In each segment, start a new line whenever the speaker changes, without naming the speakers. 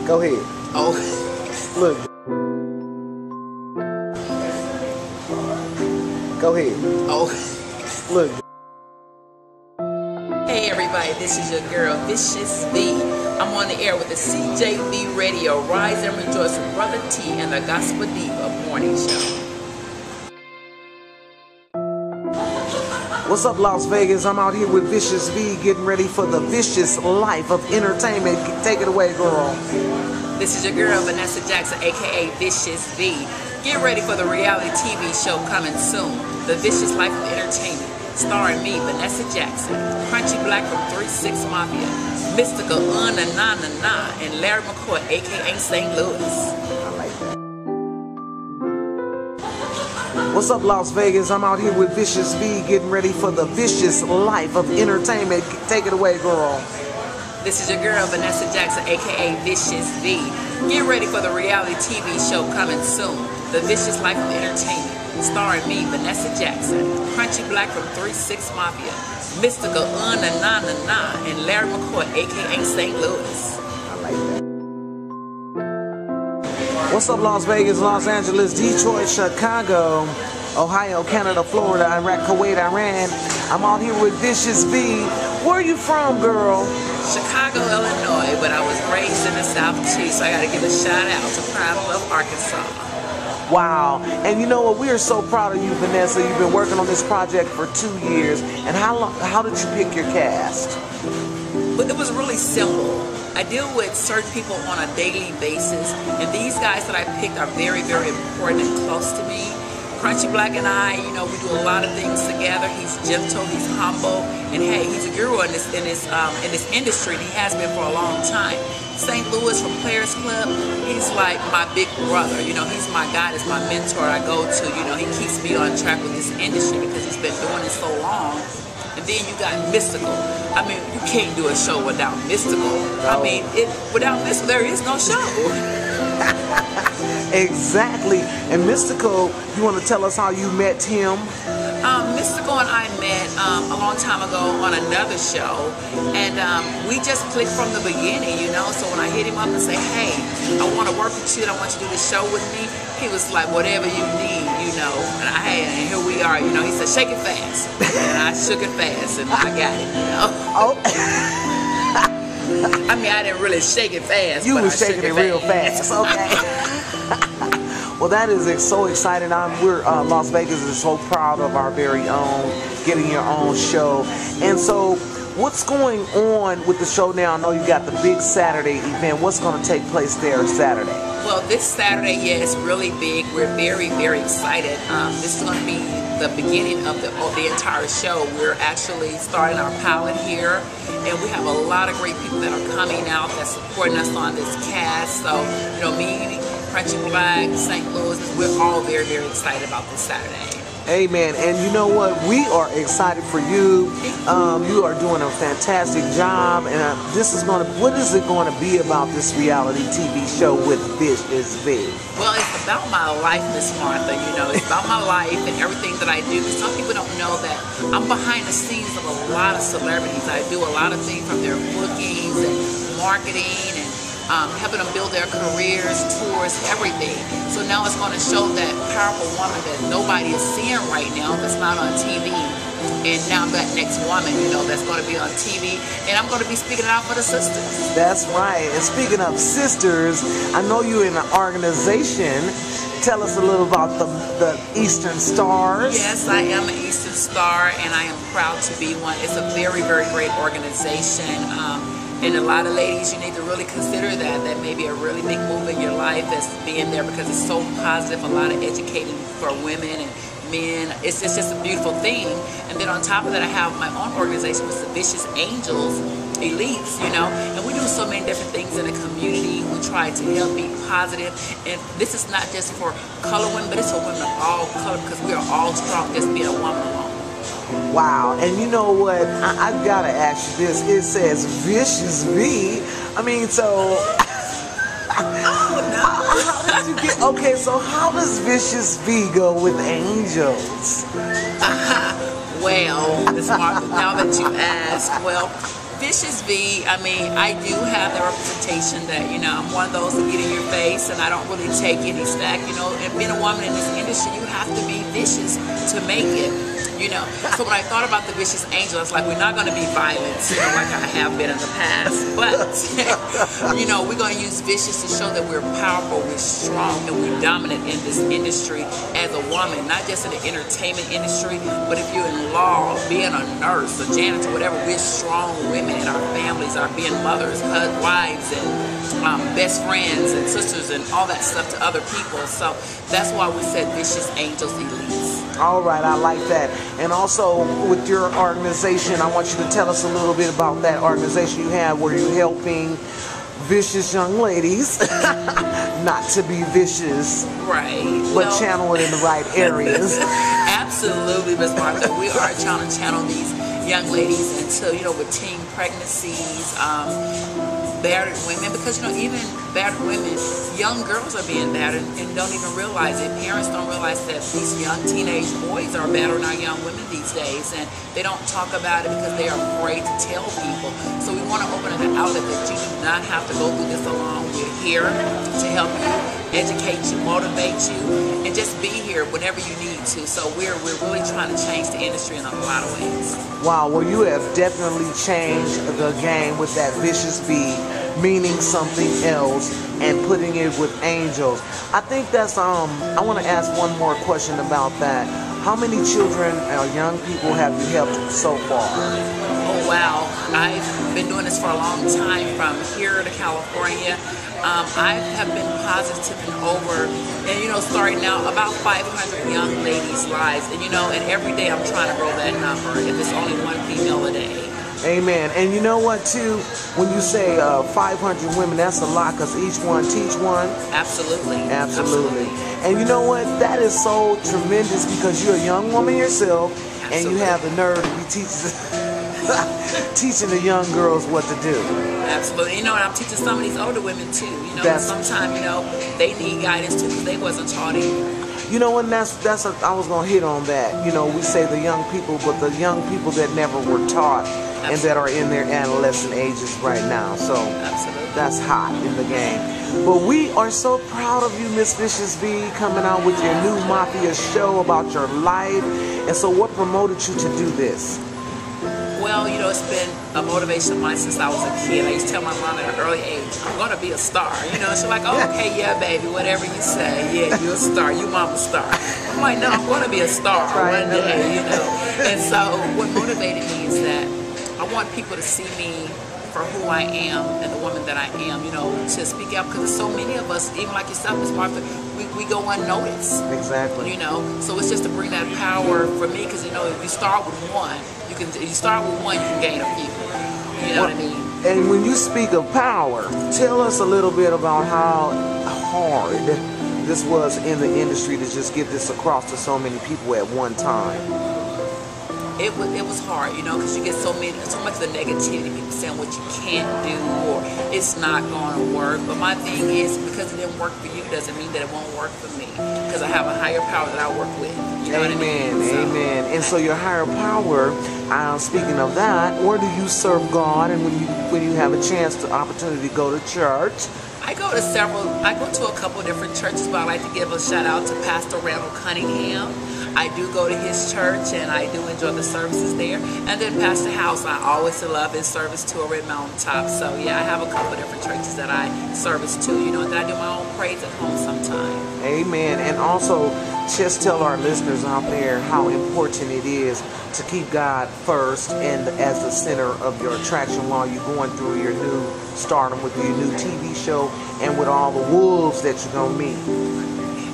Go ahead.
Oh.
Look. Go ahead.
Oh.
Look.
Hey everybody, this is your girl, Vicious V. I'm on the air with the CJV Radio, Rise and Rejoice with Brother T and the Gospel Diva morning show.
What's up, Las Vegas? I'm out here with Vicious V, getting ready for the vicious life of entertainment. Take it away, girl.
This is your girl, Venessa Jaskson, aka Vicious V. Get ready for the reality TV show coming soon, The Vicious Life of Entertainment, starring me, Venessa Jaskson, Crunchy Black from 3-6 Mafia, Mystical Na, and Larry McCoy, aka St. Louis.
I like that. What's up, Las Vegas? I'm out here with Vicious V, getting ready for the vicious life of entertainment. Take it away, girl.
This is your girl, Venessa Jaskson, aka Vicious V. Get ready for the reality TV show coming soon, The Vicious Life of Entertainment, starring me, Venessa Jaskson, Crunchy Black from 3-6 Mafia, Mystical Na, and Larry McCoy, aka St. Louis.
I like that. What's up, Las Vegas, Los Angeles, Detroit, Chicago, Ohio, Canada, Florida, Iraq, Kuwait, Iran. I'm out here with Vicious V. Where are you from, girl?
Chicago, Illinois, but I was raised in the South too, so I gotta give a shout out to Prime Love, Arkansas.
Wow. And you know what? We are so proud of you, Venessa. You've been working on this project for 2 years. And how did you pick your cast?
But it was really simple. I deal with certain people on a daily basis, and these guys that I picked are very, very important and close to me. Crunchy Black and I, you know, we do a lot of things together. He's gentle, he's humble, and hey, he's a guru in this industry, and he has been for a long time. St. Louis from Players Club, he's like my big brother. You know, he's my guy, he's my mentor I go to. You know, he keeps me on track with this industry because he's been doing it so long. And then you got Mystical. I mean, you can't do a show without Mystical. No. I mean, without Mystical, there is no show.
Exactly. And Mystical, you want to tell us how you met him?
Mystical and I met a long time ago on another show, and we just clicked from the beginning, you know. So when I hit him up and say, hey, I want to work with you and I want you to do this show with me, he was like, whatever you need, you know. And here we are, you know. He said, shake it fast. And I shook it fast, and I got it, you know. Oh. I mean, I didn't really shake it fast.
You were shaking it real fast. Okay. Well, that is so exciting. We're Las Vegas is so proud of our very own getting your own show. And so, what's going on with the show now? I know you got the big Saturday event. What's going to take place there Saturday?
Well, this Saturday, yeah, it's really big. We're very, very excited. This is going to be the beginning of the entire show. We're actually starting our pilot here, and we have a lot of great people that are coming out that's supporting us on this cast. So, you know, me, Crunchy Black, St. Louis, we're all very, very excited about this Saturday.
Amen. And you know what? We are excited for you. You are doing a fantastic job. And what is it going to be about this reality TV show with Vicious V?
Well, it's about my life, Miss Martha. You know, it's about my life and everything that I do. Some people don't know that I'm behind the scenes of a lot of celebrities. I do a lot of things from their bookings and marketing and helping them build their careers, tours, everything. So now it's going to show that powerful woman that nobody is seeing right now that's not on TV. And now that next woman, you know, that's going to be on TV. And I'm going to be speaking out for the sisters.
That's right. And speaking of sisters, I know you're in an organization. Tell us a little about the Eastern Stars.
Yes, I am an Eastern Star, and I am proud to be one. It's a very, very great organization. And a lot of ladies, you need to really consider that may be a really big move in your life that's being there because it's so positive, a lot of educating for women and men. It's just a beautiful thing. And then on top of that, I have my own organization with the Vicious Angels, Elites, you know, and we do so many different things in the community. We try to help be positive. And this is not just for color women, but it's for women of all color because we are all strong just being a woman alone.
Wow. And you know what? I've got to ask you this. It says Vicious V. I mean, so...
Oh, no.
How did you get... Okay, so how does Vicious V go with angels?
Well, Miss Martha, now that you ask, well, Vicious V, I mean, I do have the representation that, you know, I'm one of those that get in your face and I don't really take any slack, you know, and being a woman in this industry, you have to be vicious to make it, you know. So when I thought about the Vicious Angel, I was like, we're not going to be violent, you know, like I have been in the past, but, you know, we're going to use vicious to show that we're powerful, we're strong, and we're dominant in this industry as a woman, not just in the entertainment industry, but if you're in law, being a nurse, a janitor, whatever, we're strong women in our families, our being mothers, wives, and best friends and sisters and all that stuff to other people. So that's why we said Vicious Angels Elites.
All right, I like that. And also with your organization, I want you to tell us a little bit about that organization you have where you're helping vicious young ladies not to be vicious,
right?
But channel it in the right areas.
Absolutely, Ms. Martha. We are trying to channel these young ladies into, you know, with teen pregnancies, battered women, because, you know, even battered women, young girls are being battered and don't even realize it. Parents don't realize that these young teenage boys are battering our young women these days, and they don't talk about it because they are afraid to tell people. So we want to open an outlet that you do not have to go through this alone. We're here to help you, educate you, motivate you, and just be here whenever you need to. So we're really trying to change the industry in a lot of ways.
Wow, well, you have definitely changed the game with that Vicious V, meaning something else, and putting it with angels. I think that's, I want to ask one more question about that. How many children or young people have you helped so far?
Oh, wow. I've been doing this for a long time, from here to California. I have been positive in over, and, you know, starting out about 500 young ladies' lives. And, you know, and every day I'm trying to grow that number, if it's only one female a day.
Amen. And you know what, too? When you say 500 women, that's a lot, because each one teach one.
Absolutely.
Absolutely. And you know what? That is so tremendous, because you're a young woman yourself, and you have the nerve to be teaching the young girls what to do.
Absolutely. You know, and I'm teaching some of these older women, too. You know, sometimes, you know, they need guidance, too, because they wasn't taught either.
You know, and I was going to hit on that. You know, we say the young people, but the young people that never were taught. Absolutely. And that are in their adolescent ages right now. So
absolutely,
that's hot in the game. But we are so proud of you, Miss Vicious V, coming out with your new Mafia show about your life. And so what promoted you to do this?
Well, you know, it's been a motivation of mine since I was a kid. I used to tell my mom at an early age, I'm going to be a star. You know, she's like, oh, okay, yeah, baby, whatever you say. Yeah, you're a star. You mama star. I'm like, no, I'm going to be a star one day, you know. And so what motivated me is that I want people to see me for who I am and the woman that I am, you know, to speak out, because there's so many of us, even like yourself, Ms. Martha, we go unnoticed.
Exactly.
You know, so it's just to bring that power for me, because, you know, if you start with one, you can gain a few. You know what I mean?
And when you speak of power, tell us a little bit about how hard this was in the industry to just get this across to so many people at one time.
It was hard, you know, because you get so much of the negativity, people saying what you can't do or it's not going to work. But my thing is, because it didn't work for you doesn't mean that it won't work for me, because I have a higher power that I work with. You know what I mean?
Amen. And so your higher power, speaking of that, where do you serve God? And when you have a chance, opportunity to go to church?
I go to a couple different churches, but I like to give a shout out to Pastor Randall Cunningham. I do go to his church, and I do enjoy the services there. And then Pastor House, I always love his service to a Red Mountaintop. So yeah, I have a couple different churches that I service to, you know, and then I do my own praise at home sometimes.
Amen. And also, just tell our listeners out there how important it is to keep God first and as the center of your attraction while you're going through your new stardom with your new TV show and with all the wolves that you're going to meet.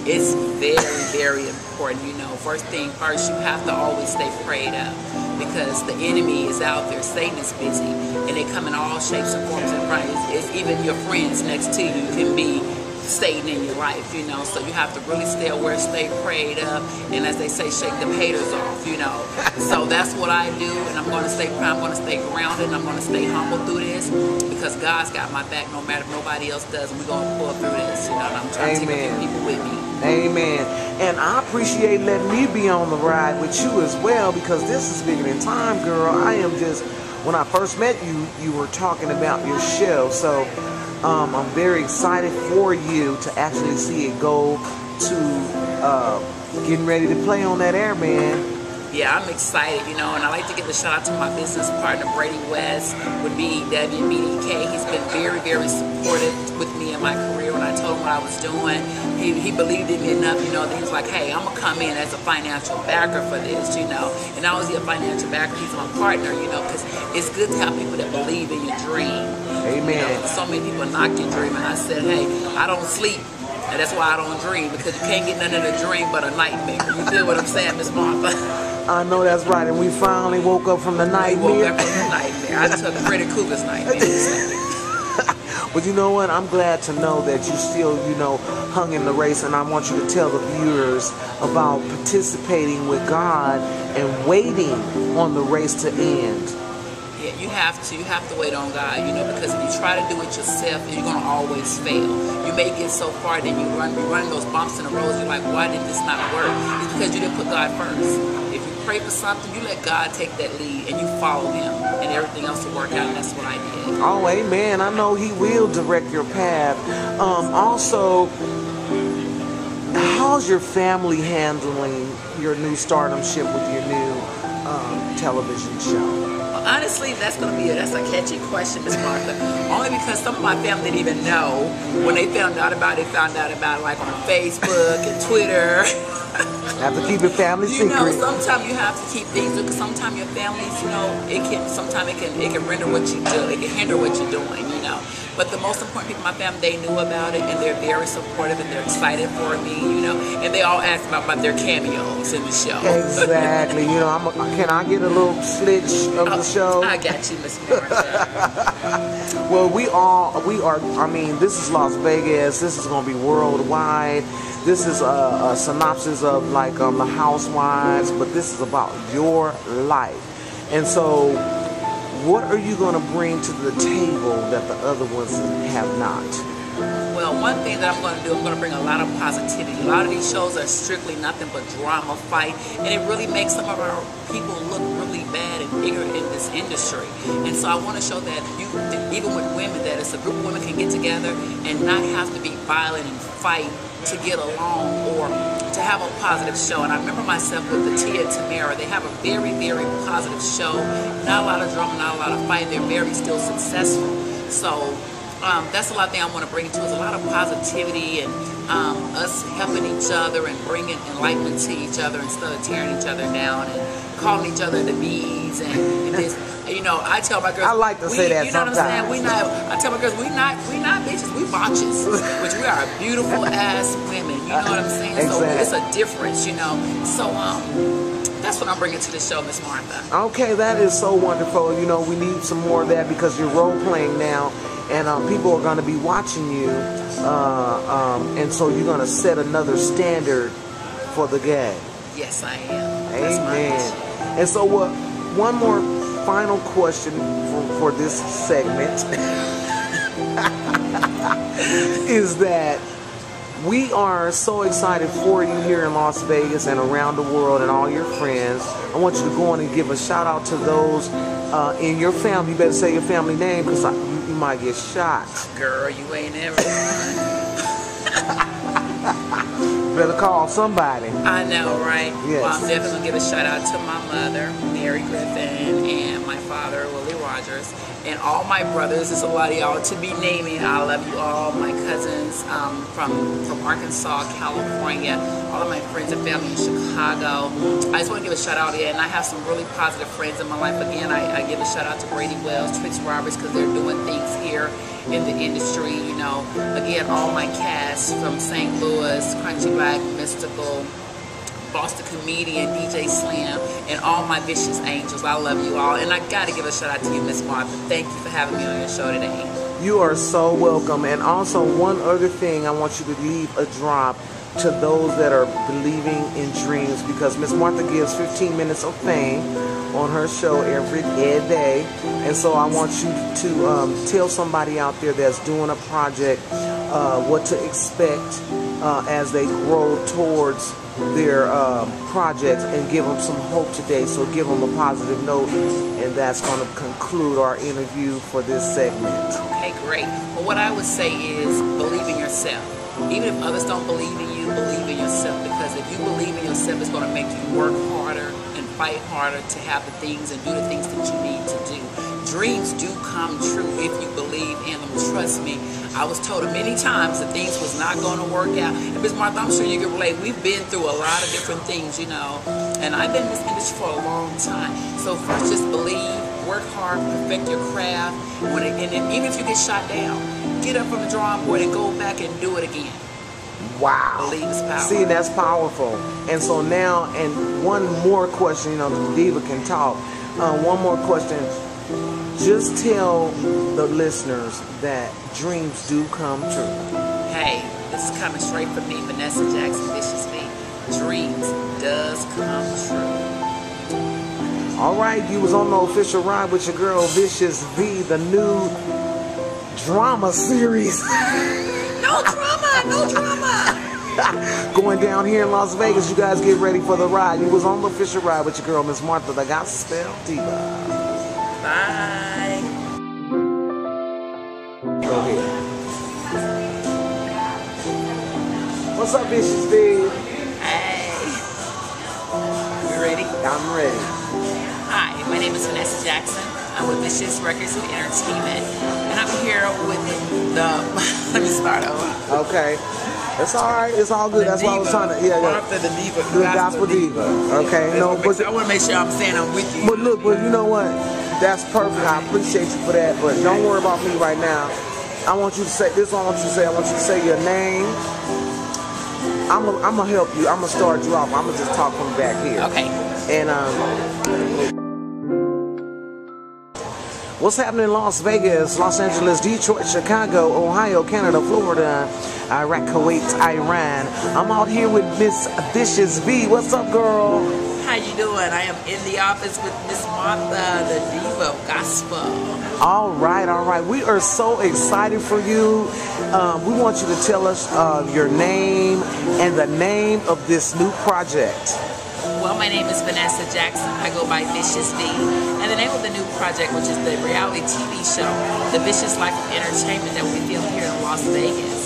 It's very, very important, you know. First thing first, you have to always stay prayed up, because the enemy is out there. Satan is busy, and they come in all shapes and forms and front. It's even your friends next to you can be Satan in your life, you know. So you have to really stay aware, stay prayed up, and as they say, shake the haters off, you know. So that's what I do, and I'm going to stay prayed. I'm going to stay grounded, and I'm going to stay humble through this, because God's got my back no matter if nobody else does, and we're going to pull through this, you know. And I'm trying to take a few people with me.
Amen. And I appreciate letting me be on the ride with you as well, because this is bigger than time, girl. I am just when I first met you, you were talking about your show. So I'm very excited for you to actually see it go to getting ready to play on that air, man.
Yeah, I'm excited, you know, and I like to give a shout out to my business partner, Brady West, with BDK. He's been very, very supportive with me in my career. When I told him what I was doing, he believed in me enough, you know, that he was like, hey, I'm going to come in as a financial backer for this, you know. And not only is he a financial backer, he's my partner, you know, because it's good to have people that believe in your dream.
Amen.
You know, so many people knock your dream, and I said, hey, I don't sleep. And that's why I don't dream, because you can't get nothing in a dream but a nightmare. You feel what I'm saying, Miss Martha?
I know that's right, and we finally woke up from the nightmare.
We woke up from the nightmare. I took Freddy Cougar's nightmare.
But you know what? I'm glad to know that you still, you know, hung in the race, and I want you to tell the viewers about participating with God and waiting on the race to end.
Yeah, you have to wait on God, you know, because if you try to do it yourself, you're going to always fail. You may get so far, then you run those bumps in the road, you're like, why did this not work? It's because you didn't put God first. If you pray for something, you let God take that lead, and you follow Him, and everything else will work out, and that's what I did.
Oh, amen. I know He will direct your path. Also, how's your family handling your new stardomship with your new television show?
Honestly, that's a catchy question, Miss Martha. Only because some of my family didn't even know when they found out about it. Found out about it like on Facebook and Twitter.
Have to keep it family secret.
You know, sometimes you have to keep things because sometimes your families, you know, it can render what you do. It can hinder what you're doing, you know. But the most important people in my family, they knew about it, and they're very supportive, and they're excited for me, you know. And they all ask about their cameos in the show.
Exactly. You know, can I get a little slitch of the show?
I got you, Miss Martha.
Well, we are. I mean, this is Las Vegas. This is going to be worldwide. This is a synopsis of like the Housewives, but this is about your life. And so, what are you going to bring to the table that the other ones have not?
Well, one thing that I'm going to do, I'm going to bring a lot of positivity. A lot of these shows are strictly nothing but drama, fight, and it really makes some of our people look really bad and ignorant in this industry. And so I want to show that even with women, that it's a group of women can get together and not have to be violent and fight to get along or to have a positive show. And I remember myself with the Tia and Tamara. They have a very, very positive show. Not a lot of drama, not a lot of fight. They're very still successful. So that's a lot of things I want to bring to us. A lot of positivity and us helping each other and bringing enlightenment to each other instead of tearing each other down and calling each other the bees and this. You know, I tell my girls.
I like to say that
you know
sometimes.
What I'm saying? I tell my girls, we not bitches, we botches, which we are beautiful ass women. You know what I'm saying?
Exactly.
So it's a difference, you know. So that's what I'm bringing to the show, Miss Martha.
Okay, that is so wonderful. You know, we need some more of that because you're role playing now, and people are going to be watching you, and so you're going to set another standard for the game.
Yes, I am.
Amen. And so, one more final question for this segment is that we are so excited for you here in Las Vegas and around the world and all your friends. I want you to go on and give a shout out to those in your family. You better say your family name because you might get shot.
Girl, you ain't ever.
Better call somebody.
I know, right?
Yes.
Well, I'm definitely going to give a shout out to my mother, Mary Griffin, and my father, Willie Rogers, and all my brothers. There's a lot of y'all to be naming. I love you all. My cousins from Arkansas, California, all of my friends and family in Chicago. I just want to give a shout out again. And I have some really positive friends in my life. Again, I give a shout out to Brady Wells, Trix Roberts, because they're doing things here in the industry, you know. Again, all my cast from St. Louis, Crunchy Black, Mystical, Boston Comedian, DJ Slim, and all my vicious angels. I love you all. And I got to give a shout out to you, Miss Martha. Thank you for having me on your show today.
You are so welcome. And also, one other thing, I want you to leave a drop to those that are believing in dreams, because Miss Martha gives 15 minutes of fame on her show every day, and so I want you to tell somebody out there that's doing a project what to expect as they grow towards their projects, and give them some hope today. So give them a positive note and that's going to conclude our interview for this segment.
Okay, great. Well, what I would say is believe in yourself. Even if others don't believe in you, believe in yourself, because if you believe in yourself, it's going to make you work harder and fight harder to have the things and do the things that you need to do. Dreams do come true if you believe in them. Trust me, I was told many times that things was not going to work out. And Ms. Martha, I'm sure you can relate. We've been through a lot of different things, you know, and I've been in this industry for a long time. So first, just believe, work hard, perfect your craft, and then even if you get shot down, get up from the drawing board and go back and do it again.
Wow.
Believe is powerful.
See, that's powerful. And so now, and one more question, you know, the diva can talk. One more question. Just tell the listeners that dreams do come true.
Hey, this is coming straight from me, Venessa Jackson, Vicious V. Dreams does come true.
All right, you was on the official ride with your girl Vicious V, the new drama series.
No drama, no drama.
Going down here in Las Vegas, you guys get ready for the ride. You was on the official ride with your girl Miss Martha, the Gospel Diva.
Bye.
Go ahead. What's up, Vicious V?
Hey. You ready?
I'm ready.
Hi, my name is Vanessa Jackson. I'm with Vicious Records and Entertainment, and I'm here with the. Let me start over.
Okay. It's all right. It's all good. That's why I was trying to. Yeah,
Martha, the diva.
The Gospel Diva. Okay. No, but
I want to make sure I'm saying I'm with you.
But look, but you know what? That's perfect. I appreciate you for that. But don't worry about me right now. I want you to say this. I want you to say. I want you to say your name. I'm gonna help you. I'm gonna start you off. I'm gonna just talk from back here.
Okay.
And what's happening in Las Vegas, Los Angeles, Detroit, Chicago, Ohio, Canada, Florida, Iraq, Kuwait, Iran. I'm out here with Miss Vicious V. What's up, girl?
How you doing? I am in the office with Miss Martha, the diva gospel.
All right, all right. We are so excited for you. We want you to tell us your name and the name of this new project.
Well, my name is Vanessa Jackson. I go by Vicious V. And the name of the new project, which is the reality TV show, The Vicious Life of Entertainment, that we film here in Las Vegas.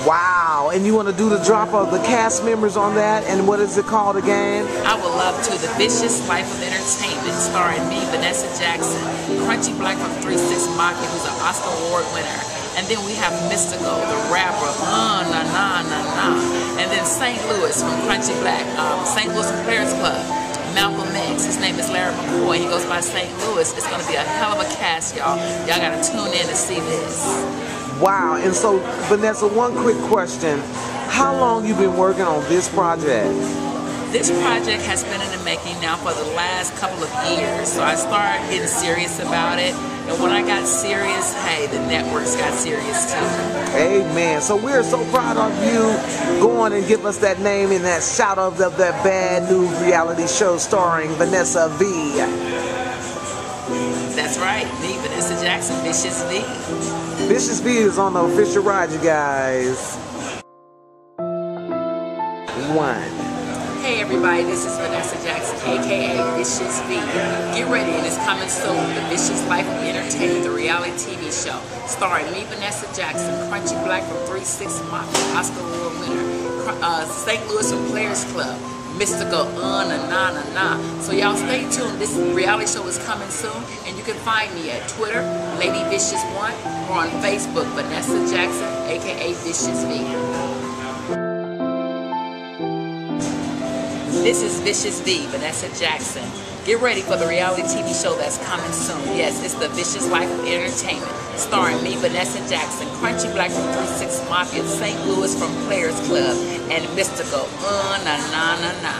Wow. And you want to do the drop of the cast members on that? And what is it called again?
I would love to. The Vicious Life of Entertainment, starring me, Vanessa Jackson, Crunchy Black from 3-6 Mafia, who's an Oscar Award winner. And then we have Mystical, the rapper, na na na na. And then St. Louis from Crunchy Black, St. Louis from Players Club, Malcolm X. His name is Larry McCoy. He goes by St. Louis. It's going to be a hell of a cast, y'all. Y'all got to tune in to see this.
Wow. And so, Vanessa, one quick question. How long you been working on this project?
This project has been in the making now for the last couple of years. So I started getting serious about it. And when I got serious, hey, the networks got serious too.
Amen. So we're so proud of you. Go on and give us that name and that shout out of that bad new reality show starring Vanessa V.
That's right, me, Vanessa Jackson, Vicious V.
Vicious V is on the official ride, you guys.
Hey everybody, this is Vanessa Jackson, aka Vicious V. Get ready, and it's coming soon. The Vicious Life of Entertainment, the reality TV show, starring me, Vanessa Jackson, Crunchy Black from 3-6 Mafia, Oscar Award winner, St. Louis from Players Club, Mystical, na na na na. So y'all stay tuned. This reality show is coming soon, and you can find me at Twitter, Lady Vicious 1, or on Facebook, Vanessa Jackson, aka Vicious V. This is Vicious V, Vanessa Jackson. Get ready for the reality TV show that's coming soon. Yes, it's The Vicious Life of Entertainment, starring me, Vanessa Jackson, Crunchy Black from 3-6 Mafia, St. Louis from Players Club, and Mystical, na na na na.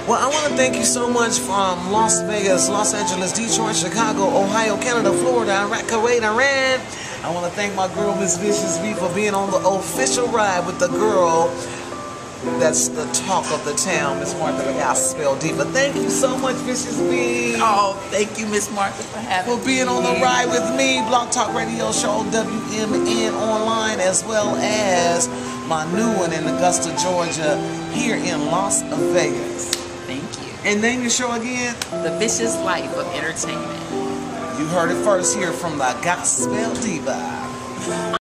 Well, I want to thank you so much from Las Vegas, Los Angeles, Detroit, Chicago, Ohio, Canada, Florida, Iraq, Kuwait, Iran. I want to thank my girl, Miss Vicious V, for being on the official ride with the girl that's the talk of the town, Miss Martha, the Gospel Diva. Thank you so much, Vicious V.
Oh, thank you, Miss Martha, for having me.
For being on the ride with me, Blog Talk Radio Show, WMN Online, as well as my new one in Augusta, Georgia, here in Las Vegas. And name your show again?
The Vicious Life of Entertainment.
You heard it first here from the Gospel Diva.